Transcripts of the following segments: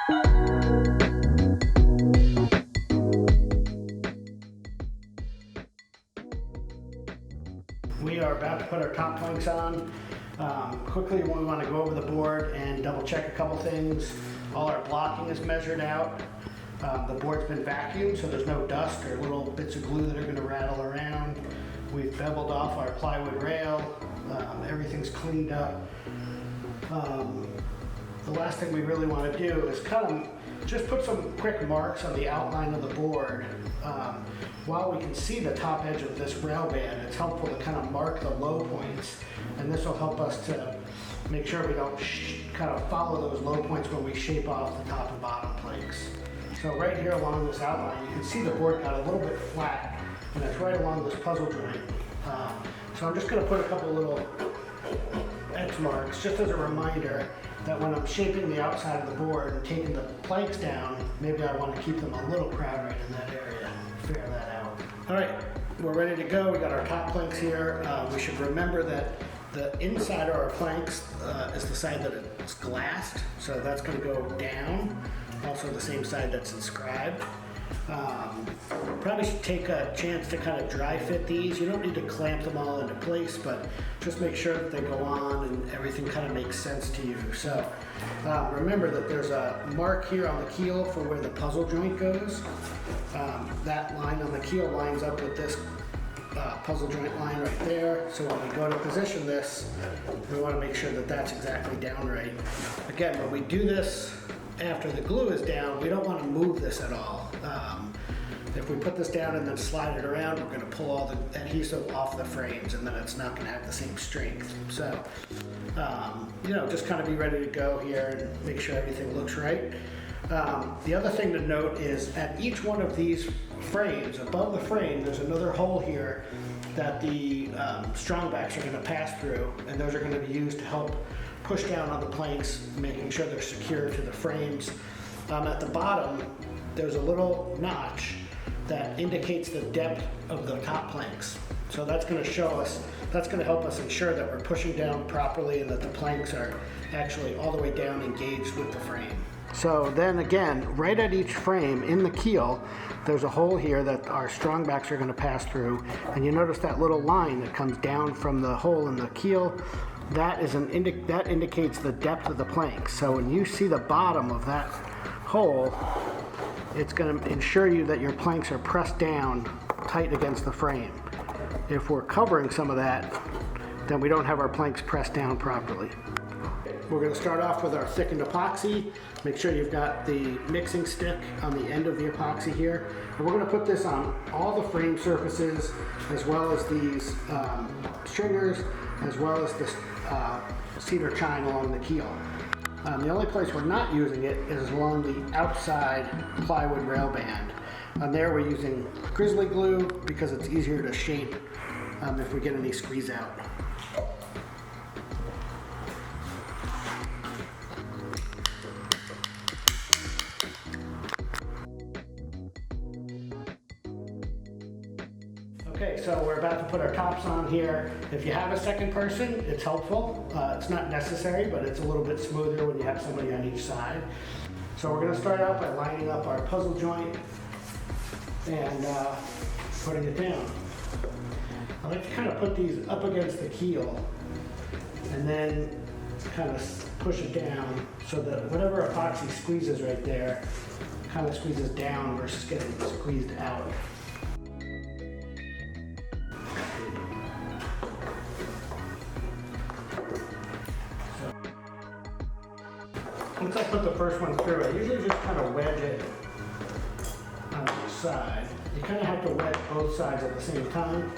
We are about to put our top planks on. Quickly, we want to go over the board and double check a couple things. All our blocking is measured out. The board's been vacuumed, so there's no dust or little bits of glue that are going to rattle around. We've beveled off our plywood rail. Everything's cleaned up. The last thing we really want to do is kind of just put some quick marks on the outline of the board. While we can see the top edge of this rail band, it's helpful to kind of mark the low points, and this will help us to make sure we don't kind of follow those low points when we shape off the top and bottom planks. So right here along this outline, you can see the board got a little bit flat, and it's right along this puzzle joint. So I'm just going to put a couple little edge marks just as a reminder that when I'm shaping the outside of the board and taking the planks down, maybe I want to keep them a little crowd right in that area. Figure that out. All right, we're ready to go. We got our top planks here. We should remember that the inside of our planks is the side that it's glassed, so that's going to go down. Also the same side that's inscribed. Probably should take a chance to kind of dry fit these. You don't need to clamp them all into place, but just make sure that they go on and everything kind of makes sense to you. So remember that there's a mark here on the keel for where the puzzle joint goes. That line on the keel lines up with this puzzle joint line right there. So when we go to position this, we want to make sure that that's exactly down right. Again, when we do this after the glue is down, we don't want to move this at all. If we put this down and then slide it around, we're going to pull all the adhesive off the frames, and then it's not going to have the same strength. So, just kind of be ready to go here and make sure everything looks right. The other thing to note is at each one of these frames, above the frame, there's another hole here that the strong backs are going to pass through, and those are going to be used to help push down on the planks, making sure they're secure to the frames. At the bottom, there's a little notch that indicates the depth of the top planks. So that's going to show us, that's going to help us ensure that we're pushing down properly and that the planks are actually all the way down engaged with the frame. So then again, right at each frame in the keel, there's a hole here that our strong backs are going to pass through, and you notice that little line that comes down from the hole in the keel. That indicates the depth of the plank. So when you see the bottom of that hole, it's going to ensure you that your planks are pressed down tight against the frame. If we're covering some of that, then we don't have our planks pressed down properly. We're going to start off with our thickened epoxy. Make sure you've got the mixing stick on the end of the epoxy here. And we're going to put this on all the frame surfaces, as well as these stringers, as well as this cedar chine along the keel. The only place we're not using it is along the outside plywood rail band. On there we're using grizzly glue because it's easier to shape if we get any squeeze out. Okay, so we're about to put our tops on here. If you have a second person, it's helpful. It's not necessary, but it's a little bit smoother when you have somebody on each side. So we're going to start out by lining up our puzzle joint and putting it down. I like to kind of put these up against the keel and then kind of push it down so that whatever epoxy squeezes right there kind of squeezes down versus getting squeezed out. Once I put the first one through, I usually just kind of wedge it on each side. You kind of have to wedge both sides at the same time.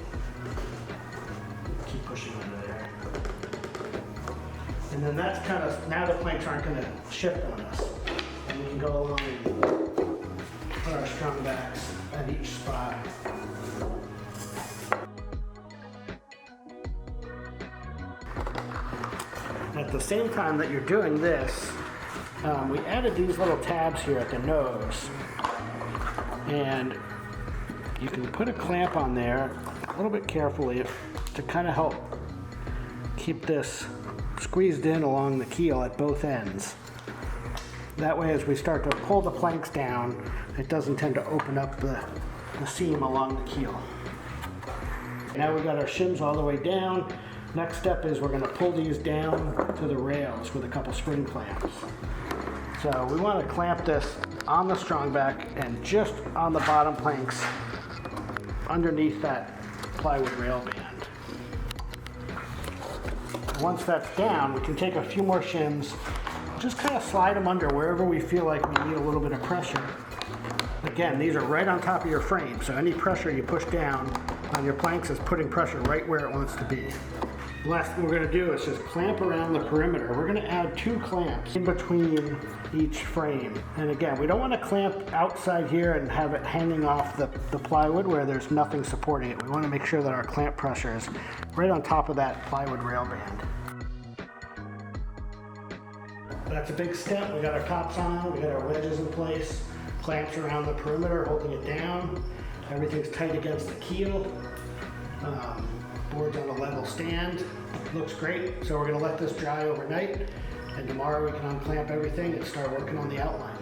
Keep pushing under there. And then that's kind of, now the planks aren't going to shift on us. And we can go along and put our strong backs at each spot. At the same time that you're doing this, we added these little tabs here at the nose, and you can put a clamp on there a little bit carefully to kind of help keep this squeezed in along the keel at both ends. That way, as we start to pull the planks down, it doesn't tend to open up the seam along the keel. Now we've got our shims all the way down. Next step is we're going to pull these down to the rails with a couple spring clamps. So we want to clamp this on the strong back and just on the bottom planks underneath that plywood rail band. Once that's down, we can take a few more shims, just kind of slide them under wherever we feel like we need a little bit of pressure. Again, these are right on top of your frame, so any pressure you push down on your planks is putting pressure right where it wants to be. The last thing we're going to do is just clamp around the perimeter. We're going to add 2 clamps in between each frame. And again, we don't want to clamp outside here and have it hanging off the plywood where there's nothing supporting it. We want to make sure that our clamp pressure is right on top of that plywood rail band. That's a big step. We got our tops on, we got our wedges in place, clamps around the perimeter holding it down. Everything's tight against the keel. Board's on a level stand. Looks great. So we're going to let this dry overnight, and tomorrow we can unclamp everything and start working on the outline.